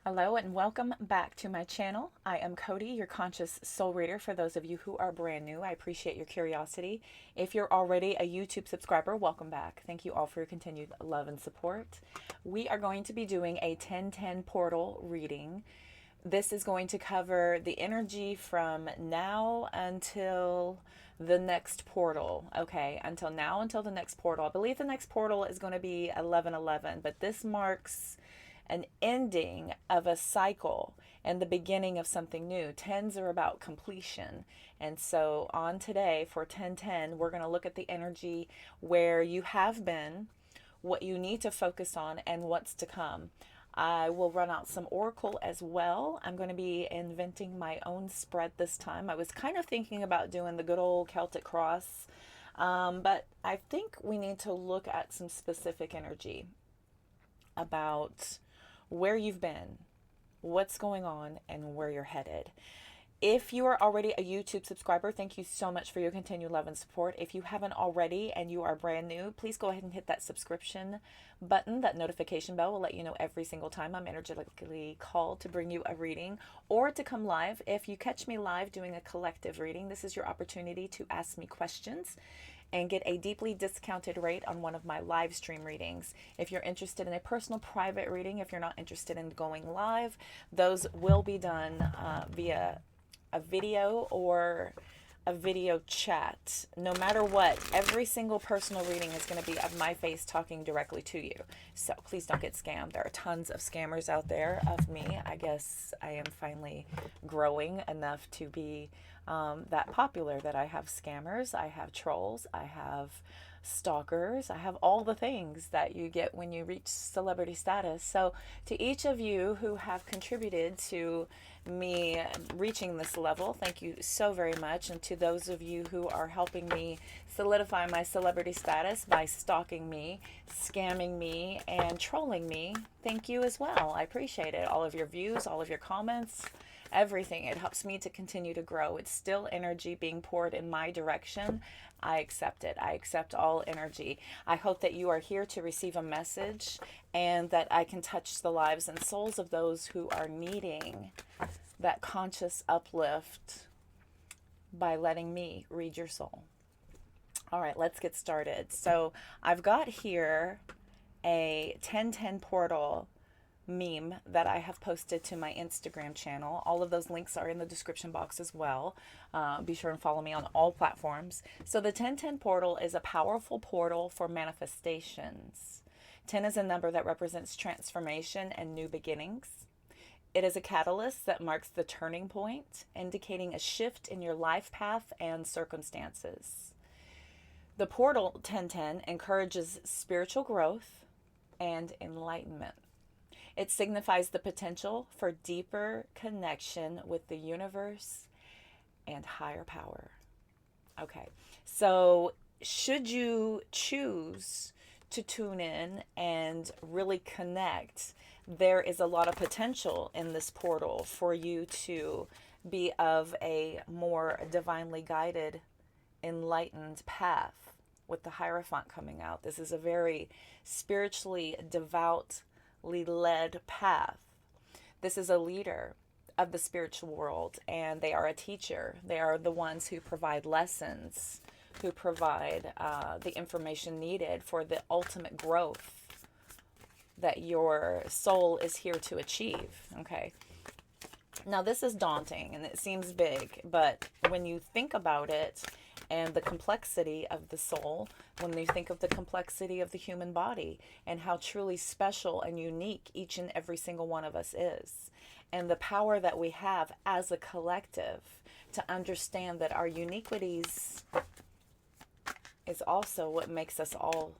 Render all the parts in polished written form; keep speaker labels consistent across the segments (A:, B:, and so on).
A: Hello and welcome back to my channel. I am Cody, your conscious soul reader. For those of you who are brand new, I appreciate your curiosity. If you're already a YouTube subscriber, welcome back. Thank you all for your continued love and support. We are going to be doing a 1010 portal reading. This is going to cover the energy from now until the next portal. Okay, until the next portal. I believe the next portal is going to be 1111, but this marks an ending of a cycle and the beginning of something new. Tens are about completion. And so on today for 1010, we're going to look at the energy where you have been, what you need to focus on, and what's to come. I will run out some oracle as well. I'm going to be inventing my own spread this time. I was kind of thinking about doing the good old Celtic cross, but I think we need to look at some specific energy about where you've been, what's going on, and where you're headed. If you are already a YouTube subscriber, thank you so much for your continued love and support. If you haven't already and you are brand new, please go ahead and hit that subscription button. That notification bell will let you know every single time I'm energetically called to bring you a reading or to come live. If you catch me live doing a collective reading, this is your opportunity to ask me questions and get a deeply discounted rate on one of my live stream readings. If you're interested in a personal private reading, if you're not interested in going live, those will be done via a video or a video chat. No matter what, every single personal reading is going to be of my face talking directly to you. So please don't get scammed. There are tons of scammers out there of me. I guess I am finally growing enough to be that popular that I have scammers, I have trolls, I have stalkers, I have all the things that you get when you reach celebrity status. So to each of you who have contributed to me reaching this level, thank you so very much. And to those of you who are helping me solidify my celebrity status by stalking me, scamming me, and trolling me, thank you as well. I appreciate it. All of your views, all of your comments, everything. It helps me to continue to grow. It's still energy being poured in my direction. I accept it. I accept all energy. I hope that you are here to receive a message and that I can touch the lives and souls of those who are needing that conscious uplift by letting me read your soul. All right, let's get started. So I've got here a 1010 portal meme that I have posted to my Instagram channel. All of those links are in the description box as well. Be sure and follow me on all platforms. So the 1010 portal is a powerful portal for manifestations. 10 is a number that represents transformation and new beginnings. It is a catalyst that marks the turning point, indicating a shift in your life path and circumstances. The portal 1010 encourages spiritual growth and enlightenment. It signifies the potential for deeper connection with the universe and higher power. Okay, so should you choose to tune in and really connect, there is a lot of potential in this portal for you to be of a more divinely guided, enlightened path with the Hierophant coming out. This is a very spiritually devout led path. This is a leader of the spiritual world, and they are a teacher. They are the ones who provide lessons, who provide the information needed for the ultimate growth that your soul is here to achieve. Okay. Now, this is daunting and it seems big, but when you think about it and the complexity of the soul, when you think of the complexity of the human body and how truly special and unique each and every single one of us is, and the power that we have as a collective to understand that our uniquities is also what makes us all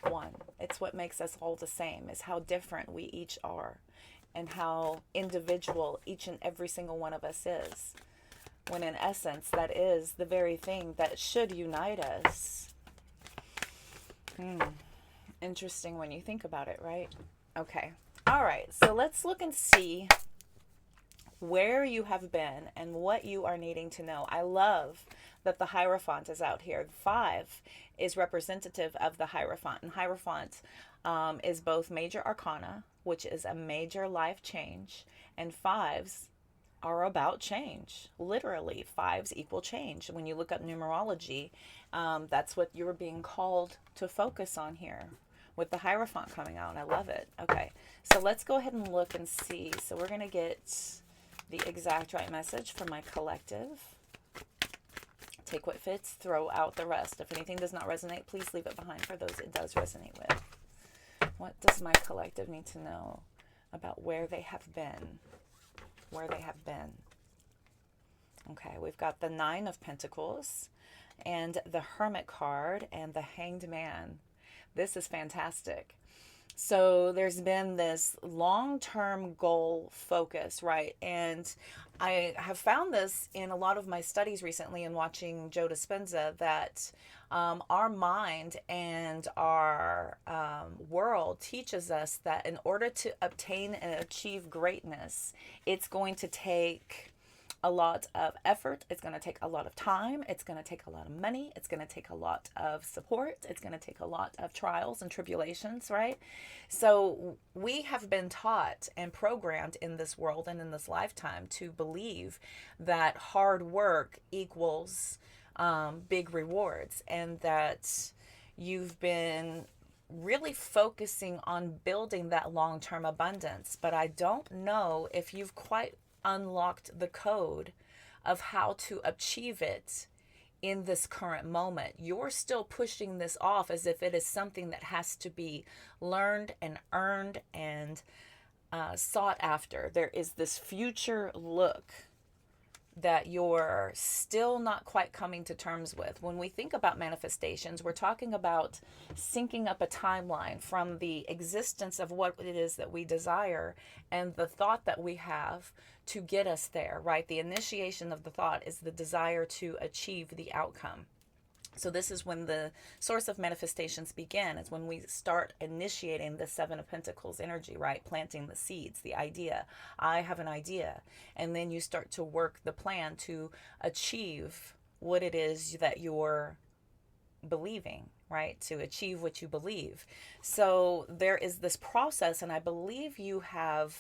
A: one. It's what makes us all the same, is how different we each are and how individual each and every single one of us is. When in essence, that is the very thing that should unite us. Interesting when you think about it, right? Okay. All right. So let's look and see where you have been and what you are needing to know. I love that the Hierophant is out here. 5 is representative of the Hierophant. And Hierophant is both major arcana which is a major life change, and fives are about change. Literally, fives equal change. When you look up numerology, that's what you're being called to focus on here with the Hierophant coming out. I love it. Okay, so let's go ahead and look and see. So we're going to get the exact right message for my collective. Take what fits, throw out the rest. If anything does not resonate, please leave it behind for those it does resonate with. What does my collective need to know about where they have been? Where they have been. Okay, we've got the Nine of Pentacles and the Hermit card and the Hanged Man. This is fantastic. So there's been this long-term goal focus, right? And I have found this in a lot of my studies recently and watching Joe Dispenza that our mind and our world teaches us that in order to obtain and achieve greatness, it's going to take a lot of effort. It's going to take a lot of time. It's going to take a lot of money. It's going to take a lot of support. It's going to take a lot of trials and tribulations, right? So we have been taught and programmed in this world and in this lifetime to believe that hard work equals big rewards, and that you've been really focusing on building that long-term abundance. But I don't know if you've quite unlocked the code of how to achieve it in this current moment. You're still pushing this off as if it is something that has to be learned and earned and sought after. There is this future look that you're still not quite coming to terms with. When we think about manifestations, we're talking about syncing up a timeline from the existence of what it is that we desire and the thought that we have to get us there, right? The initiation of the thought is the desire to achieve the outcome. So this is when the source of manifestations begin. It's when we start initiating the Seven of Pentacles energy, right? Planting the seeds, the idea. I have an idea. And then you start to work the plan to achieve what it is that you're believing, right? To achieve what you believe. So there is this process, and I believe you have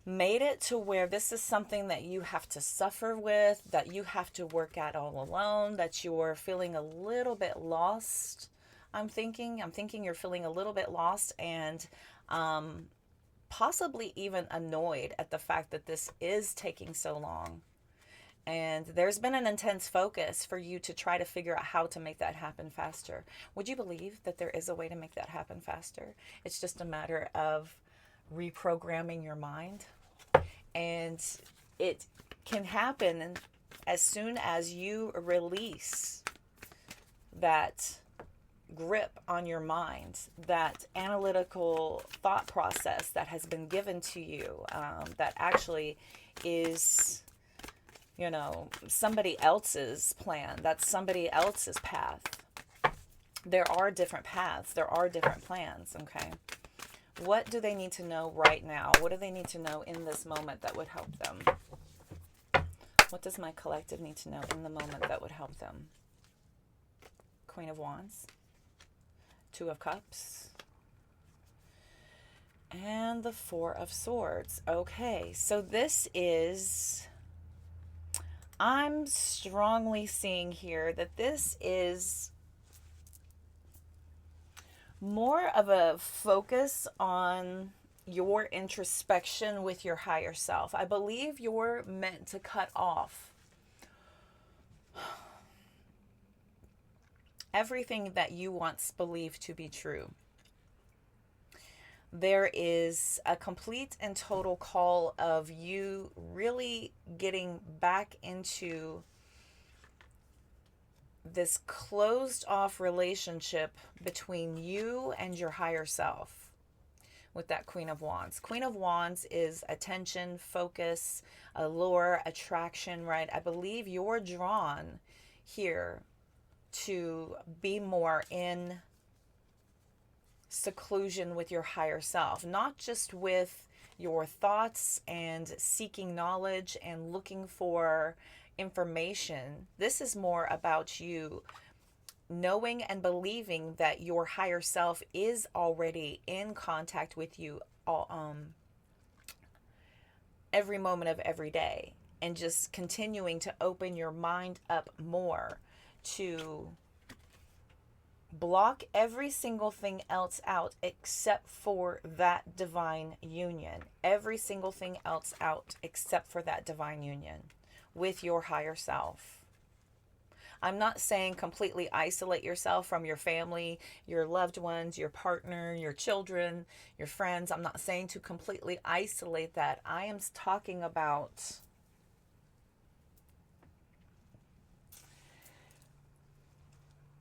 A: made it to where this is something that you have to suffer with, that you have to work at all alone, that you're feeling a little bit lost. I'm thinking you're feeling a little bit lost and possibly even annoyed at the fact that this is taking so long. And there's been an intense focus for you to try to figure out how to make that happen faster. Would you believe that there is a way to make that happen faster? It's just a matter of reprogramming your mind. And it can happen as soon as you release that grip on your mind, that analytical thought process that has been given to you, that actually is, somebody else's plan. That's somebody else's path. There are different paths. There are different plans, okay? What do they need to know right now? What do they need to know in this moment that would help them? What does my collective need to know in the moment that would help them? Queen of Wands, Two of Cups, and the Four of Swords. Okay, so this is, I'm strongly seeing here that this is more of a focus on your introspection with your higher self. I believe you're meant to cut off everything that you once believed to be true. There is a complete and total call of you really getting back into this closed off relationship between you and your higher self with that Queen of Wands. Queen of Wands is attention, focus, allure, attraction, right? I believe you're drawn here to be more in seclusion with your higher self, not just with your thoughts and seeking knowledge and looking for information. This is more about you knowing and believing that your higher self is already in contact with you every moment of every day, and just continuing to open your mind up more to block every single thing else out except for that divine union. Every single thing else out except for that divine union with your higher self. I'm not saying completely isolate yourself from your family, your loved ones, your partner, your children, your friends. I'm not saying to completely isolate that. I am talking about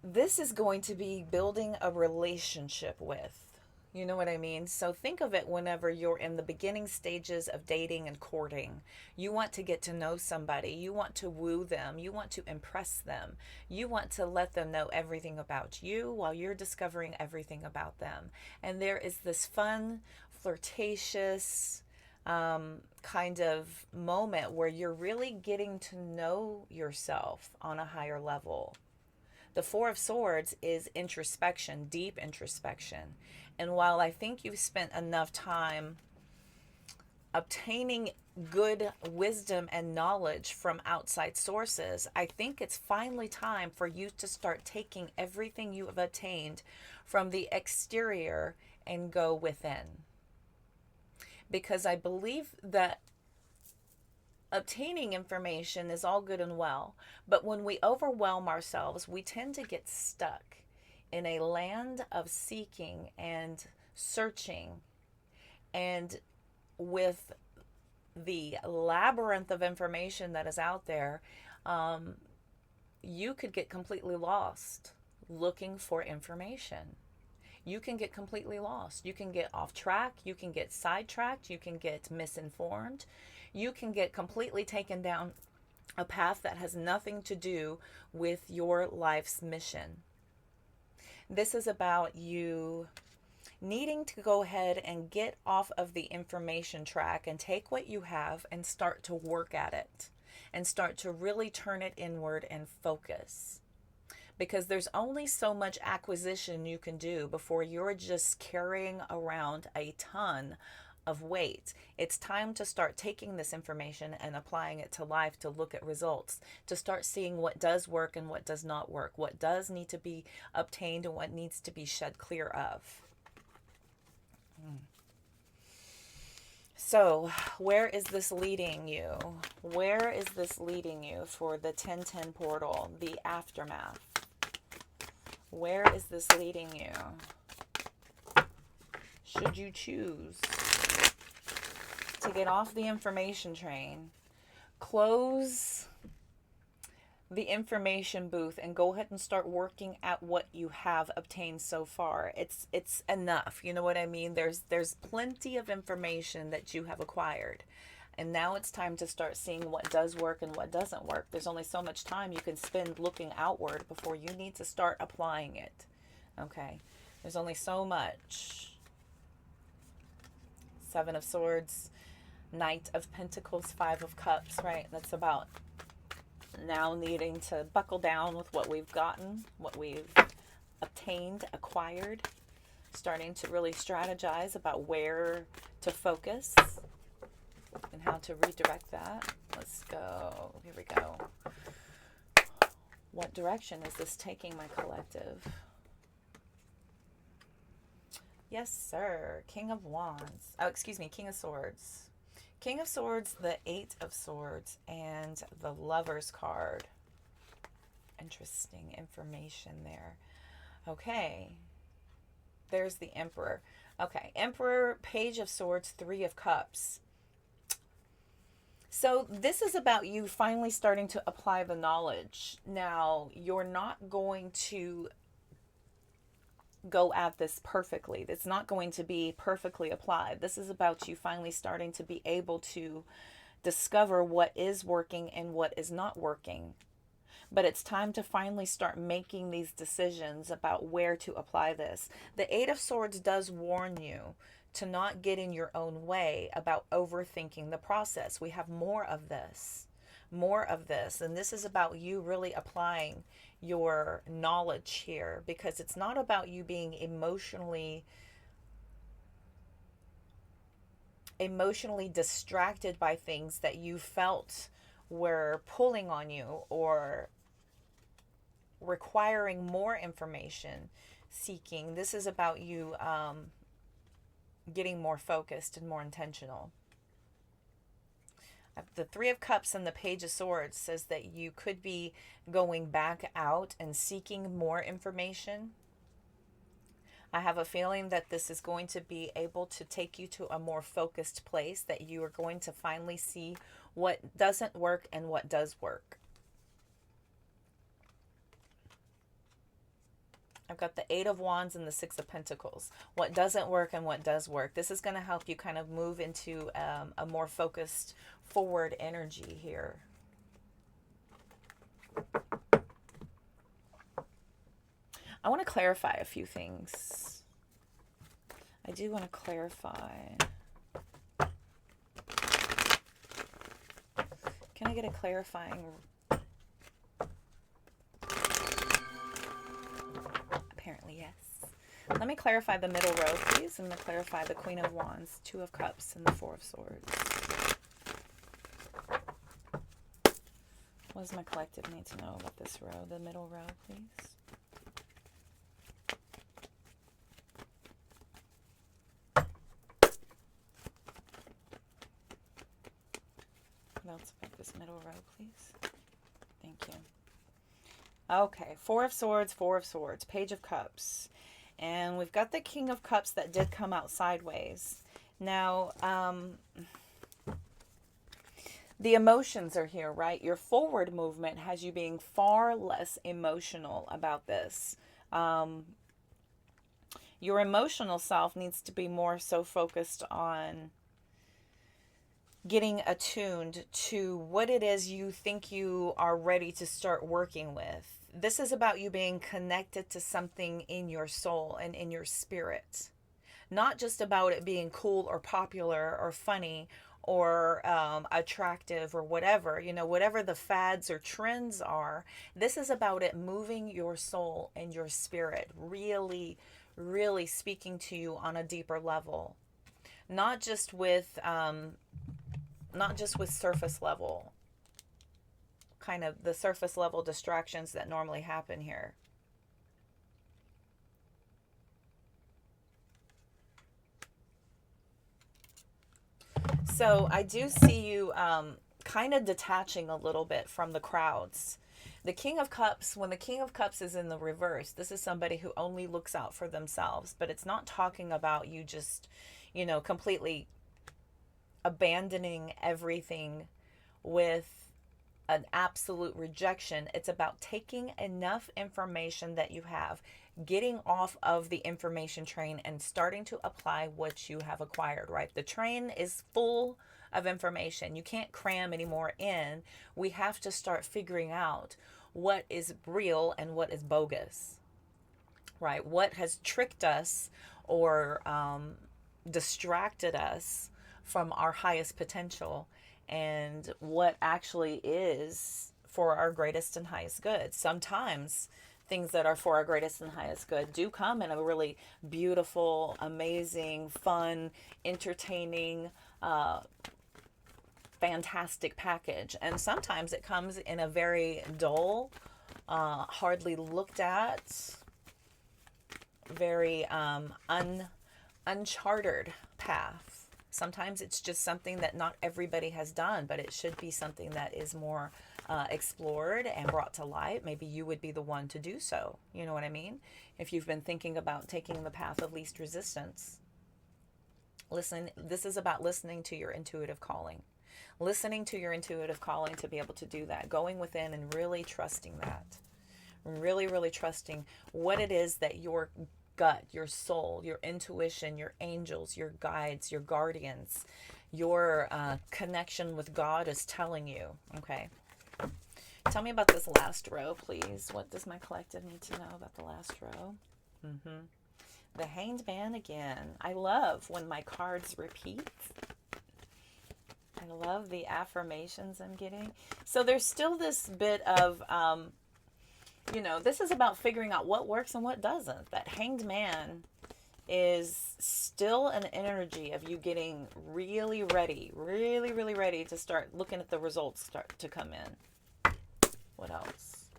A: this is going to be building a relationship with. You know what I mean? So think of it whenever you're in the beginning stages of dating and courting. You want to get to know somebody. You want to woo them. You want to impress them. You want to let them know everything about you while you're discovering everything about them. And there is this fun, flirtatious, kind of moment where you're really getting to know yourself on a higher level. The Four of Swords is introspection, deep introspection. And while I think you've spent enough time obtaining good wisdom and knowledge from outside sources, I think it's finally time for you to start taking everything you have attained from the exterior and go within. Because I believe that obtaining information is all good and well, but when we overwhelm ourselves, we tend to get stuck in a land of seeking and searching. And with the labyrinth of information that is out there, you could get completely lost looking for information. You can get completely lost. You can get off track. You can get sidetracked. You can get misinformed. You can get completely taken down a path that has nothing to do with your life's mission. This is about you needing to go ahead and get off of the information track and take what you have and start to work at it and start to really turn it inward and focus. Because there's only so much acquisition you can do before you're just carrying around a ton of weight. It's time to start taking this information and applying it to life, to look at results, to start seeing what does work and what does not work, what does need to be obtained and what needs to be shed clear of. So, where is this leading you? Where is this leading you for the 1010 portal, the aftermath? Where is this leading you? Should you choose to get off the information train, close the information booth, and go ahead and start working at what you have obtained so far. It's enough. You know what I mean? There's plenty of information that you have acquired. And now it's time to start seeing what does work and what doesn't work. There's only so much time you can spend looking outward before you need to start applying it. Okay? There's only so much. Seven of Swords, Knight of Pentacles, Five of Cups, right? That's about now needing to buckle down with what we've gotten, what we've obtained, acquired, starting to really strategize about where to focus and how to redirect that. Let's go. Here we go. What direction is this taking my collective? Yes, sir. King of Wands. Oh, excuse me. King of Swords. King of Swords, the Eight of Swords, and the Lover's card. Interesting information there. Okay. There's the Emperor. Okay. Emperor, Page of Swords, Three of Cups. So this is about you finally starting to apply the knowledge. Now, you're not going to go at this perfectly. It's not going to be perfectly applied. This is about you finally starting to be able to discover what is working and what is not working. But it's time to finally start making these decisions about where to apply this. The Eight of Swords does warn you to not get in your own way about overthinking the process. We have more of this. And this is about you really applying your knowledge here, because it's not about you being emotionally emotionally distracted by things that you felt were pulling on you or requiring more information seeking. This is about you getting more focused and more intentional. The Three of Cups and the Page of Swords says that you could be going back out and seeking more information. I have a feeling that this is going to be able to take you to a more focused place, that you are going to finally see what doesn't work and what does work. I've got the Eight of Wands and the Six of Pentacles. What doesn't work and what does work. This is going to help you kind of move into a more focused forward energy here. I want to clarify a few things. I do want to clarify. Can I get a clarifying? Apparently, yes. Let me clarify the middle row, please. I'm going to clarify the Queen of Wands, Two of Cups, and the Four of Swords. What does my collective need to know about this row? The middle row, please. What else about this middle row, please? Thank you. Okay, Four of Swords, Page of Cups. And we've got the King of Cups that did come out sideways. Now, the emotions are here, right? Your forward movement has you being far less emotional about this. Your emotional self needs to be more so focused on getting attuned to what it is you think you are ready to start working with. This is about you being connected to something in your soul and in your spirit. Not just about it being cool or popular or funny or attractive or whatever, you know, whatever the fads or trends are. This is about it moving your soul and your spirit, really, really speaking to you on a deeper level. Not just with surface level, kind of the surface level distractions that normally happen here. So I do see you kind of detaching a little bit from the crowds. The King of Cups, when the King of Cups is in the reverse, this is somebody who only looks out for themselves, but it's not talking about you just, you know, completely abandoning everything with an absolute rejection. It's about taking enough information that you have, getting off of the information train and starting to apply what you have acquired, right? The train is full of information. You can't cram any more in. We have to start figuring out what is real and what is bogus, right? What has tricked us or distracted us from our highest potential, and what actually is for our greatest and highest good. Sometimes things that are for our greatest and highest good do come in a really beautiful, amazing, fun, entertaining, fantastic package. And sometimes it comes in a very dull, hardly looked at, very uncharted path. Sometimes it's just something that not everybody has done, but it should be something that is more explored and brought to light. Maybe you would be the one to do so. You know what I mean? If you've been thinking about taking the path of least resistance. Listen, this is about listening to your intuitive calling. Listening to your intuitive calling to be able to do that. Going within and really trusting that. Really, really trusting what it is that your gut, your soul, your intuition, your angels, your guides, your guardians, your connection with God is telling you. Okay. Tell me about this last row, please. What does my collective need to know about the last row? The Hanged Man again. I love when my cards repeat. I love the affirmations I'm getting. So there's still this bit of you know, this is about figuring out what works and what doesn't. That Hanged Man is still an energy of you getting really ready, really, really ready to start looking at the results start to come in. What else?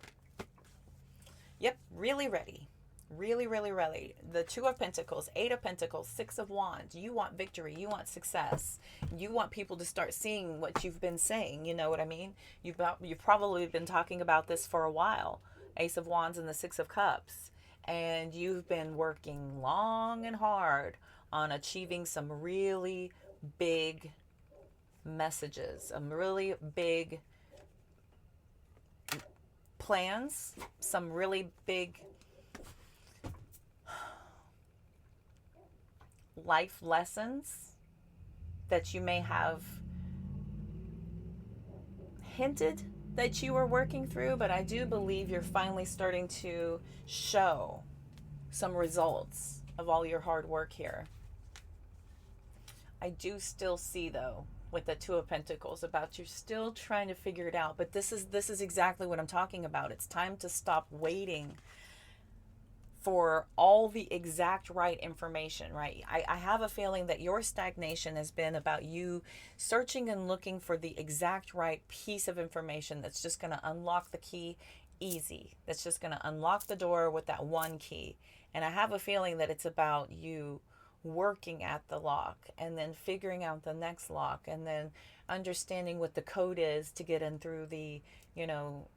A: Yep, really ready. Really, really, really. The Two of Pentacles, Eight of Pentacles, Six of Wands. You want victory. You want success. You want people to start seeing what you've been saying. You know what I mean? You've probably been talking about this for a while. Ace of Wands and the Six of Cups. And you've been working long and hard on achieving some really big messages, some really big plans, some really big life lessons that you may have hinted that you were working through, but I do believe you're finally starting to show some results of all your hard work here. I do still see, though, with the Two of Pentacles, about you're still trying to figure it out, but this is exactly what I'm talking about. It's time to stop waiting for all the exact right information, right? I have a feeling that your stagnation has been about you searching and looking for the exact right piece of information that's just going to unlock the key easy. That's just going to unlock the door with that one key. And I have a feeling that it's about you working at the lock and then figuring out the next lock and then understanding what the code is to get in through the, you know,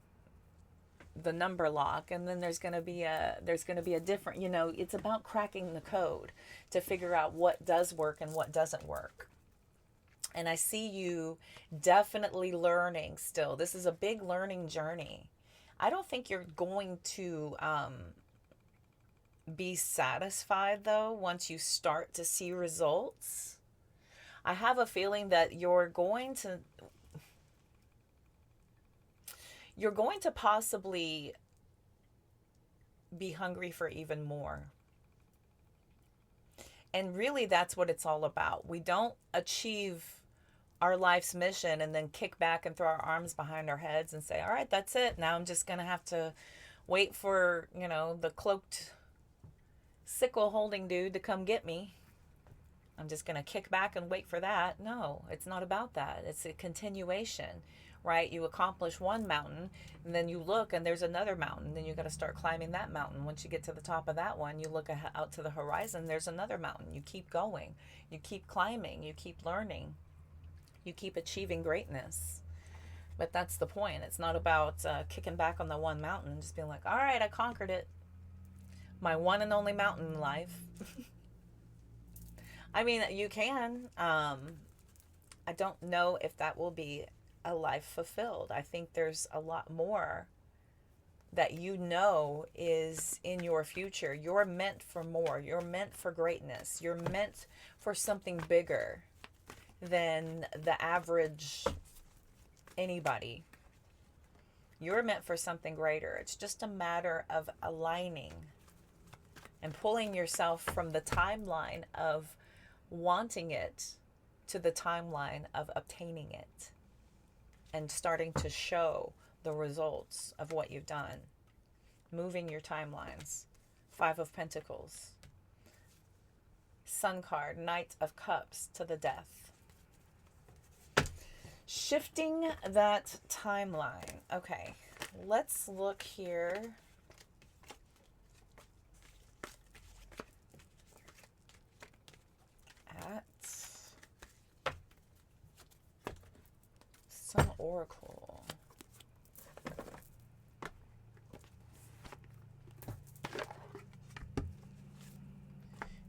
A: the number lock. And then there's going to be a different, you know, it's about cracking the code to figure out what does work and what doesn't work. And I see you definitely learning still. This is a big learning journey. I don't think you're going to be satisfied, though, once you start to see results. I have a feeling that you're going to possibly be hungry for even more. And really, that's what it's all about. We don't achieve our life's mission and then kick back and throw our arms behind our heads and say, all right, that's it. Now I'm just going to have to wait for, you know, the cloaked sickle holding dude to come get me. I'm just going to kick back and wait for that. No, it's not about that. It's a continuation, right? You accomplish one mountain and then you look and there's another mountain. Then you got to start climbing that mountain. Once you get to the top of that one, you look out to the horizon, there's another mountain. You keep going. You keep climbing. You keep learning. You keep achieving greatness. But that's the point. It's not about kicking back on the one mountain and just being like, all right, I conquered it. My one and only mountain in life. I mean, you can. I don't know if that will be a life fulfilled. I think there's a lot more that you know is in your future. You're meant for more. You're meant for greatness. You're meant for something bigger than the average anybody. You're meant for something greater. It's just a matter of aligning and pulling yourself from the timeline of wanting it to the timeline of obtaining it and starting to show the results of what you've done. Moving your timelines. Five of Pentacles. Sun card, Knight of Cups to the Death. Shifting that timeline. Okay, let's look here. At some oracle.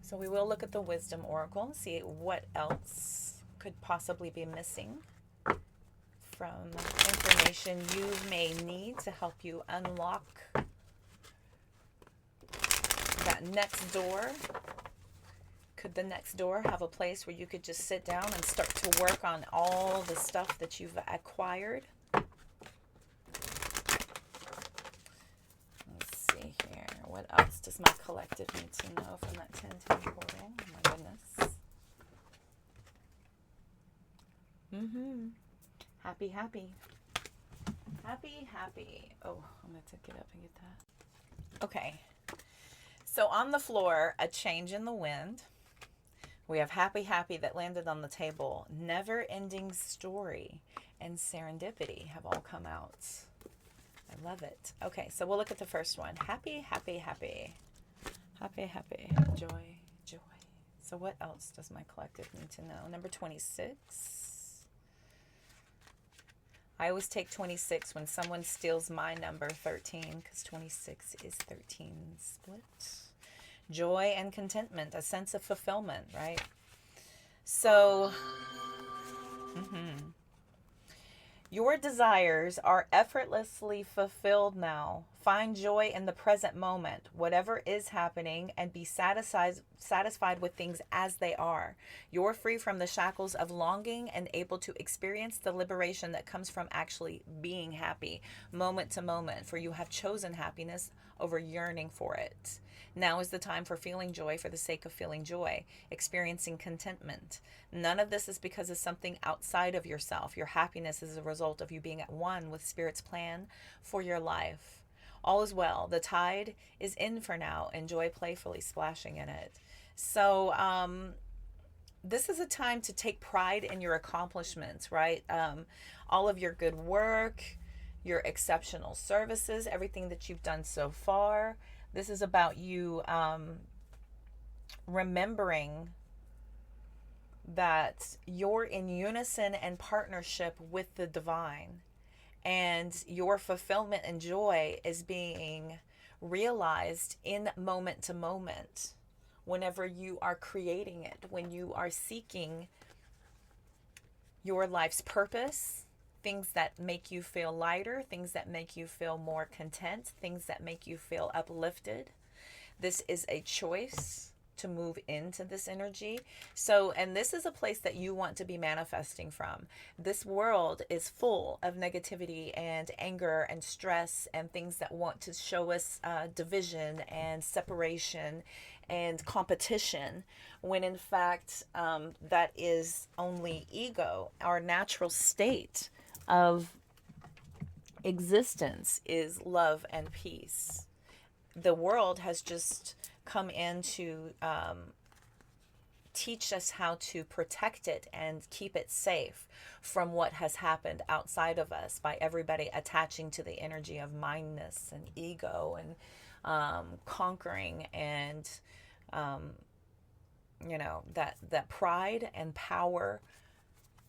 A: So we will look at the wisdom oracle, see what else could possibly be missing from information you may need to help you unlock that next door. Could the next door have a place where you could just sit down and start to work on all the stuff that you've acquired? Let's see here. What else does my collective need to know from that 10-10 portal? Oh my goodness. Happy, happy. Happy, happy. Oh, I'm going to get up and get that. Okay. So on the floor, a change in the wind. We have happy, happy that landed on the table. Never ending story and serendipity have all come out. I love it. Okay, so we'll look at the first one. Happy, happy, happy. Happy, happy. Joy, joy. So what else does my collective need to know? Number 26. I always take 26 when someone steals my number 13 because 26 is 13 split. Joy and contentment, a sense of fulfillment, right? So, your desires are effortlessly fulfilled now. Find joy in the present moment, whatever is happening, and be satisfied with things as they are. You're free from the shackles of longing and able to experience the liberation that comes from actually being happy, moment to moment, for you have chosen happiness over yearning for it. Now is the time for feeling joy for the sake of feeling joy, experiencing contentment. None of this is because of something outside of yourself. Your happiness is a result of you being at one with Spirit's plan for your life. All is well. The tide is in for now. Enjoy playfully splashing in it. So, this is a time to take pride in your accomplishments, right? All of your good work, your exceptional services, everything that you've done so far. This is about you remembering that you're in unison and partnership with the divine, and your fulfillment and joy is being realized in moment to moment whenever you are creating it, when you are seeking your life's purpose, things that make you feel lighter, things that make you feel more content, things that make you feel uplifted. This is a choice to move into this energy. So, and this is a place that you want to be manifesting from. This world is full of negativity and anger and stress and things that want to show us division and separation and competition, when in fact that is only ego. Our natural state of existence is love and peace. The world has just come in to teach us how to protect it and keep it safe from what has happened outside of us by everybody attaching to the energy of mindness and ego and conquering and that pride and power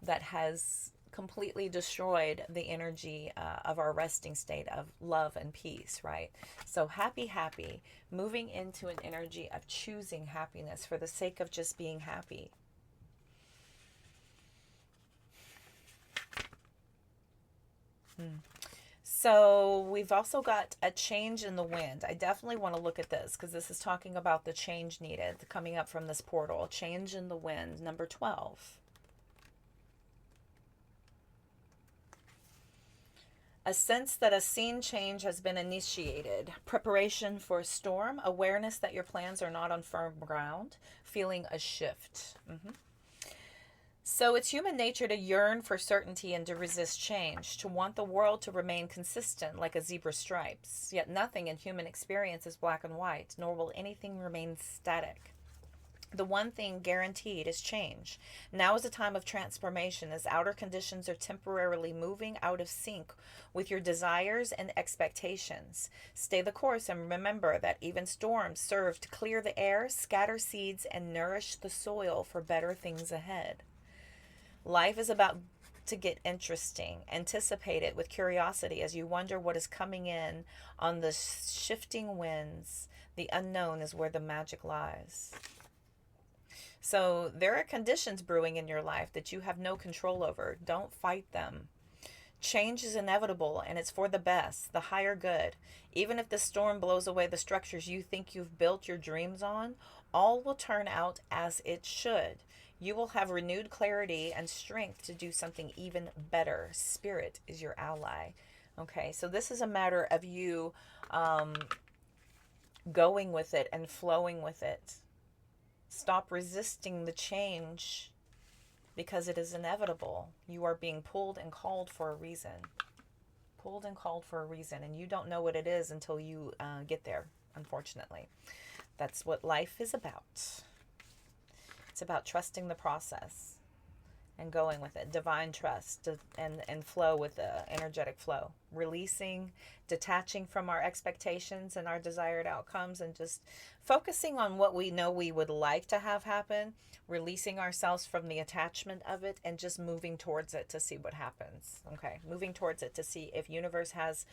A: that has completely destroyed the energy of our resting state of love and peace, right? So happy, happy, moving into an energy of choosing happiness for the sake of just being happy. So we've also got a change in the wind. I definitely want to look at this because this is talking about the change needed coming up from this portal. Change in the wind, number 12. A sense that a scene change has been initiated. Preparation for a storm. Awareness that your plans are not on firm ground. Feeling a shift. So it's human nature to yearn for certainty and to resist change, to want the world to remain consistent like a zebra's stripes. Yet nothing in human experience is black and white, nor will anything remain static. The one thing guaranteed is change. Now is a time of transformation as outer conditions are temporarily moving out of sync with your desires and expectations. Stay the course and remember that even storms serve to clear the air, scatter seeds, and nourish the soil for better things ahead. Life is about to get interesting. Anticipate it with curiosity as you wonder what is coming in on the shifting winds. The unknown is where the magic lies. So there are conditions brewing in your life that you have no control over. Don't fight them. Change is inevitable and it's for the best, the higher good. Even if the storm blows away the structures you think you've built your dreams on, all will turn out as it should. You will have renewed clarity and strength to do something even better. Spirit is your ally. Okay, so this is a matter of you going with it and flowing with it. Stop resisting the change because it is inevitable. You are being pulled and called for a reason. Pulled and called for a reason, and you don't know what it is until you get there, unfortunately. That's what life is about. It's about trusting the process and going with it. Divine trust and flow with the energetic flow. Releasing, detaching from our expectations and our desired outcomes, and just focusing on what we know we would like to have happen. Releasing ourselves from the attachment of it and just moving towards it to see what happens. Okay, moving towards it to see if universe has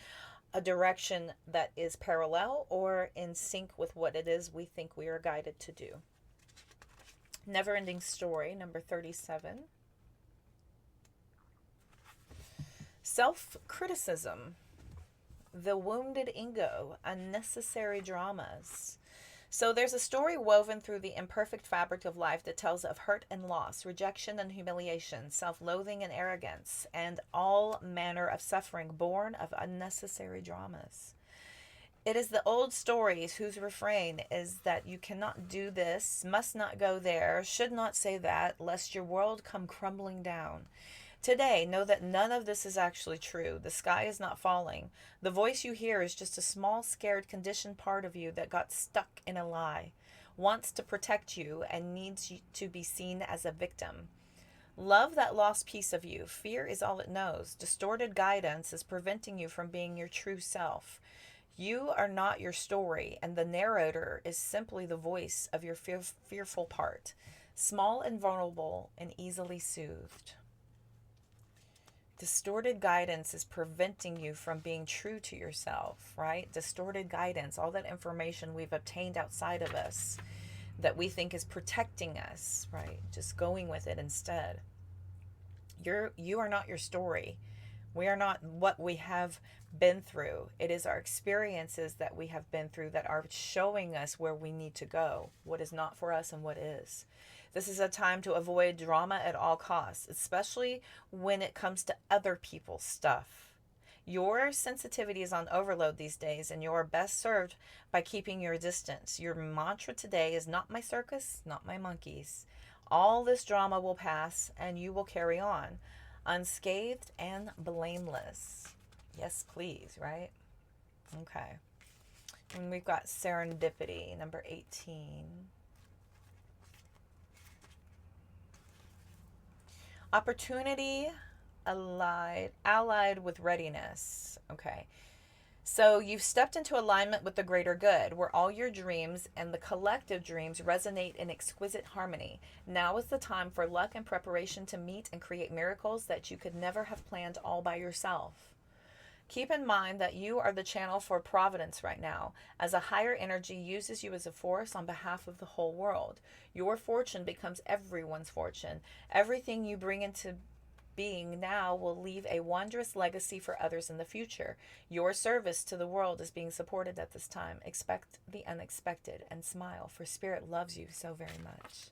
A: a direction that is parallel or in sync with what it is we think we are guided to do. Never ending story, number 37. Self-criticism, the wounded ego, unnecessary dramas. So there's a story woven through the imperfect fabric of life that tells of hurt and loss, rejection and humiliation, self-loathing and arrogance, and all manner of suffering born of unnecessary dramas. It is the old stories whose refrain is that you cannot do this, must not go there, should not say that, lest your world come crumbling down. Today, know that none of this is actually true. The sky is not falling. The voice you hear is just a small, scared, conditioned part of you that got stuck in a lie, wants to protect you, and needs you to be seen as a victim. Love that lost piece of you. Fear is all it knows. Distorted guidance is preventing you from being your true self. You are not your story, and the narrator is simply the voice of your fearful part, small and vulnerable and easily soothed. Distorted guidance is preventing you from being true to yourself, right? Distorted guidance, all that information we've obtained outside of us that we think is protecting us, right? Just going with it instead. You are not your story. We are not what we have been through. It is our experiences that we have been through that are showing us where we need to go, what is not for us and what is. This is a time to avoid drama at all costs, especially when it comes to other people's stuff. Your sensitivity is on overload these days, and you are best served by keeping your distance. Your mantra today is not my circus, not my monkeys. All this drama will pass, and you will carry on, unscathed and blameless. Yes, please, right? Okay. And we've got serendipity, number 18. Opportunity allied with readiness. Okay. So you've stepped into alignment with the greater good, where all your dreams and the collective dreams resonate in exquisite harmony. Now is the time for luck and preparation to meet and create miracles that you could never have planned all by yourself. Keep in mind that you are the channel for providence right now, as a higher energy uses you as a force on behalf of the whole world. Your fortune becomes everyone's fortune. Everything you bring into being now will leave a wondrous legacy for others in the future. Your service to the world is being supported at this time. Expect the unexpected and smile, for Spirit loves you so very much.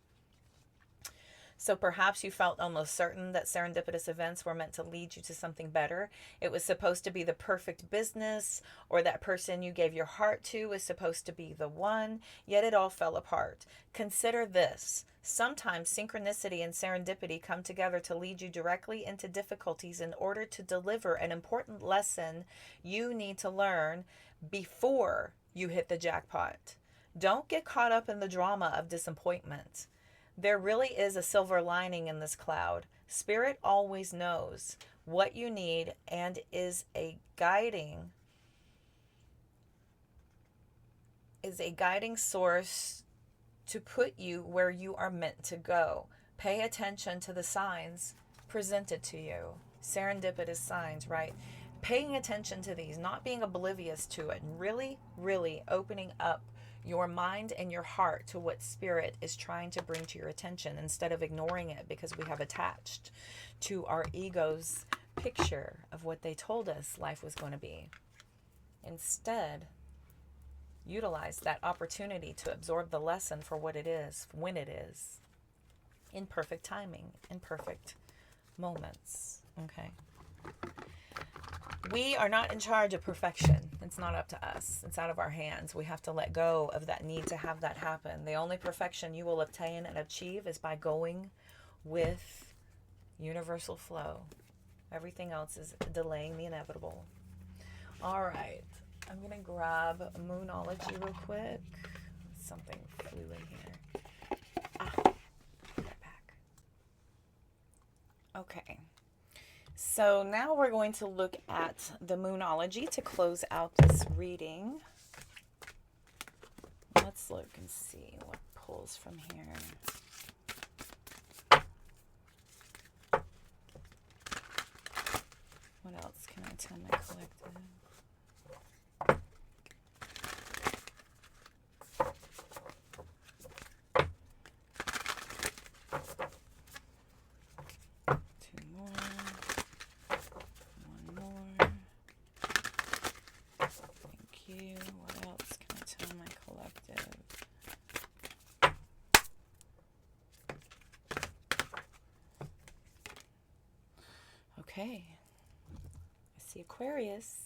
A: So perhaps you felt almost certain that serendipitous events were meant to lead you to something better. It was supposed to be the perfect business, or that person you gave your heart to was supposed to be the one, yet it all fell apart. Consider this. Sometimes synchronicity and serendipity come together to lead you directly into difficulties in order to deliver an important lesson you need to learn before you hit the jackpot. Don't get caught up in the drama of disappointment. There really is a silver lining in this cloud. Spirit always knows what you need and is a guiding source to put you where you are meant to go. Pay attention to the signs presented to you. Serendipitous signs, right? Paying attention to these, not being oblivious to it, and really, really opening up your mind and your heart to what Spirit is trying to bring to your attention, instead of ignoring it because we have attached to our ego's picture of what they told us life was going to be. Instead, utilize that opportunity to absorb the lesson for what it is, when it is, in perfect timing, in perfect moments. Okay. We are not in charge of perfection. It's not up to us. It's out of our hands. We have to let go of that need to have that happen. The only perfection you will obtain and achieve is by going with universal flow. Everything else is delaying the inevitable. All right. I'm going to grab Moonology real quick. something flew in here. Ah, right back. Okay. So now we're going to look at the Moonology to close out this reading. Let's look and see what pulls from here. What else can I tell my collective? Two more. One more. Thank you. What else can I tell my collective? Okay. I see Aquarius.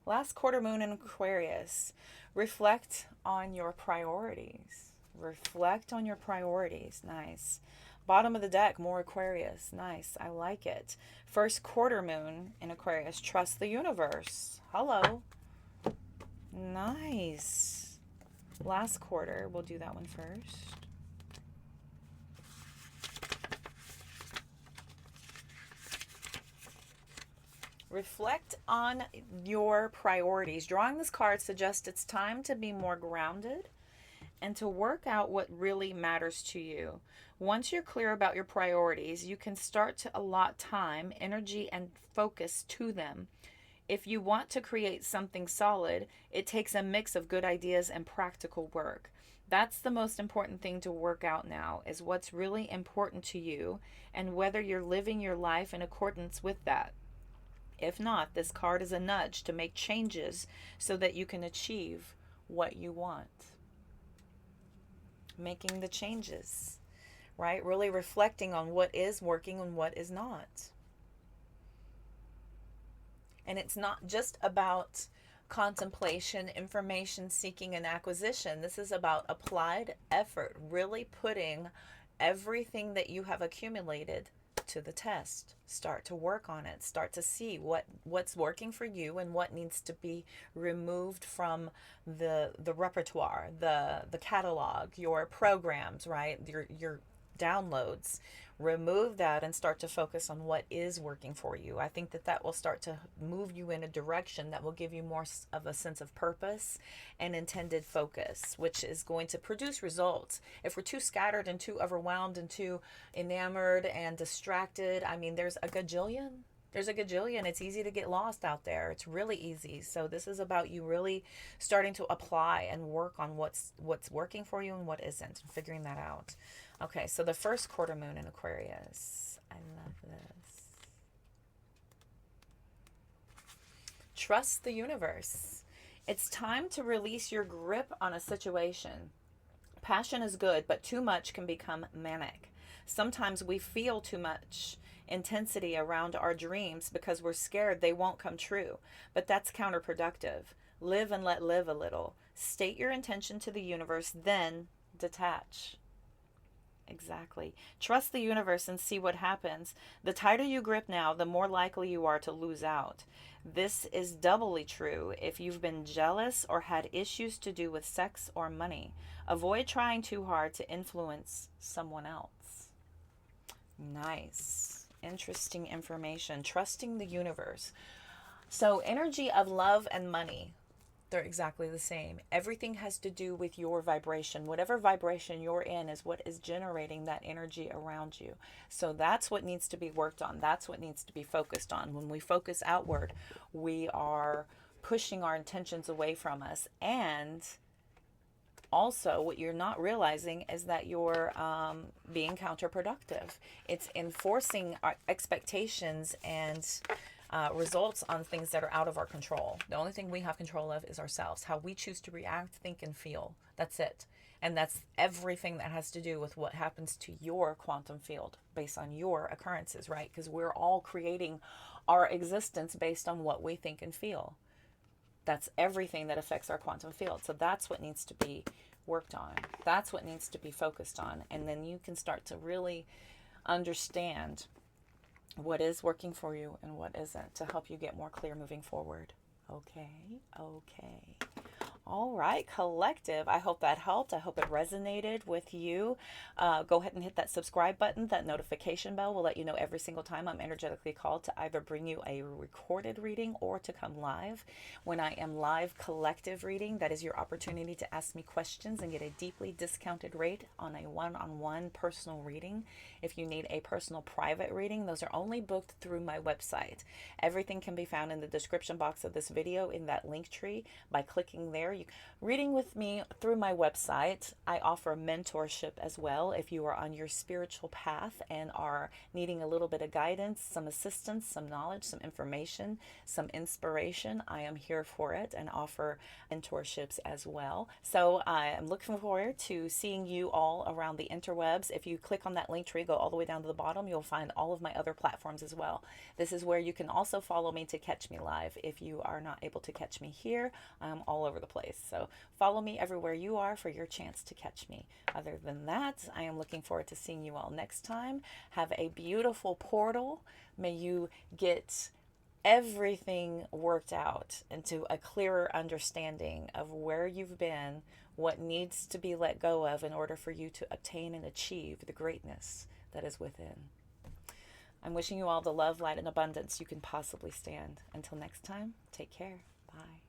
A: Last quarter moon in Aquarius. Reflect on your priorities. Reflect on your priorities. Nice. Bottom of the deck, more Aquarius. Nice. I like it. First quarter moon in Aquarius. Trust the universe. Hello. Nice. Last quarter. We'll do that one first. Reflect on your priorities. Drawing this card suggests it's time to be more grounded and to work out what really matters to you. Once you're clear about your priorities, you can start to allot time, energy, and focus to them. If you want to create something solid, it takes a mix of good ideas and practical work. That's the most important thing to work out now, is what's really important to you and whether you're living your life in accordance with that. If not, this card is a nudge to make changes so that you can achieve what you want. Making the changes, right? Really reflecting on what is working and what is not. And it's not just about contemplation, information seeking, and acquisition. This is about applied effort, really putting everything that you have accumulated to the test. Start to work on it. Start to see what's working for you and what needs to be removed from the repertoire, the catalog, your programs, right? Your downloads. Remove that and start to focus on what is working for you. I think that will start to move you in a direction that will give you more of a sense of purpose and intended focus, which is going to produce results. If we're too scattered and too overwhelmed and too enamored and distracted, I mean, there's a gajillion. It's easy to get lost out there. It's really easy. So this is about you really starting to apply and work on what's working for you and what isn't, and figuring that out. Okay, so the first quarter moon in Aquarius. I love this. Trust the universe. It's time to release your grip on a situation. Passion is good, but too much can become manic. Sometimes we feel too much intensity around our dreams because we're scared they won't come true, but that's counterproductive. Live and let live a little. State your intention to the universe, then detach. Exactly. Trust the universe and see what happens. The tighter you grip now, the more likely you are to lose out. This is doubly true if you've been jealous or had issues to do with sex or money. Avoid trying too hard to influence someone else. Nice. Interesting information. Trusting the universe. So, energy of love and money. They're exactly the same. Everything has to do with your vibration. Whatever vibration you're in is what is generating that energy around you. So that's what needs to be worked on. That's what needs to be focused on. When we focus outward, we are pushing our intentions away from us. And also, what you're not realizing is that you're being counterproductive. It's enforcing our expectations and results on things that are out of our control. The only thing we have control of is ourselves, how we choose to react, think, and feel. That's it. And that's everything that has to do with what happens to your quantum field based on your occurrences, right? Because we're all creating our existence based on what we think and feel. That's everything that affects our quantum field. So that's what needs to be worked on. That's what needs to be focused on. And then you can start to really understand what is working for you and what isn't to help you get more clear moving forward. Okay. All right, collective. I hope that helped. I hope it resonated with you. Go ahead and hit that subscribe button. That notification bell will let you know every single time I'm energetically called to either bring you a recorded reading or to come live. When I am live collective reading, that is your opportunity to ask me questions and get a deeply discounted rate on a one-on-one personal reading. If you need a personal private reading, those are only booked through my website. Everything can be found in the description box of this video in that link tree by clicking there. Reading with me through my website, I offer mentorship as well. If you are on your spiritual path and are needing a little bit of guidance, some assistance, some knowledge, some information, some inspiration, I am here for it and offer mentorships as well. So I am looking forward to seeing you all around the interwebs. If you click on that link tree, go all the way down to the bottom, you'll find all of my other platforms as well. This is where you can also follow me to catch me live. If you are not able to catch me here, I'm all over the place. So follow me everywhere you are for your chance to catch me. Other than that, I am looking forward to seeing you all next time. Have a beautiful portal. May you get everything worked out into a clearer understanding of where you've been, what needs to be let go of in order for you to attain and achieve the greatness that is within. I'm wishing you all the love, light, and abundance you can possibly stand. Until next time, take care. Bye.